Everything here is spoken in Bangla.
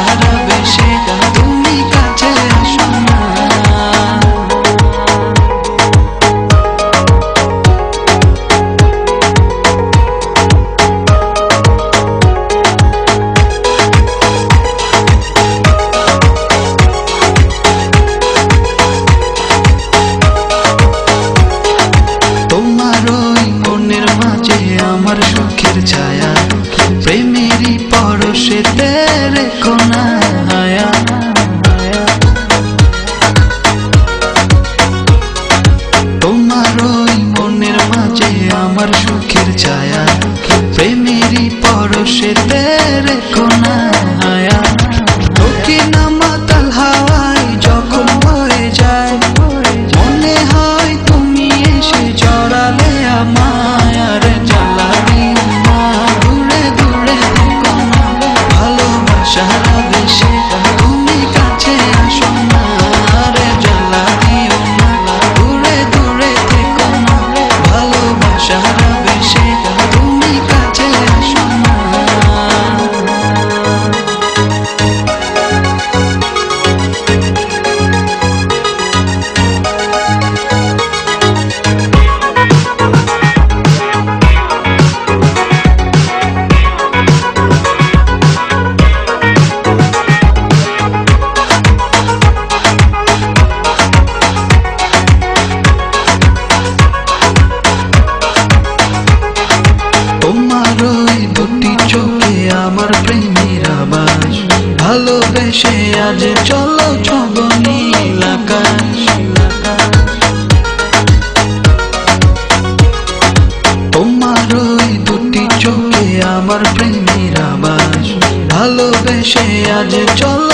সারাবেশে তুমি কাছে আসো না। আমার সুখের ছায়া প্রেমেরই পরশেতে রেখো না হায়া। তোমার ওই মনের মাঝে আমার সুখের ছায়া প্রেমেরই পরশেতে রেখো না হায়া। তোকে না মাতাল হাওয়ায় যখন হয়ে যায় মনে হয় তুমি এসে জড়ালে আমায়। আর সারাবেশে তুমি কাছে আসো না। রে জ্বালা দিও না, দূরে দূরে থেকো না। ভালোবাসা সারাবেশে তুমি কাছে আসো না। আমার প্রেমের আবাস ভালোবেসে আজ চলো ছব নীল আকাশ। তোমার ওই দুটি চোখে আমার প্রেমের আবাস ভালোবেসে আজ চলো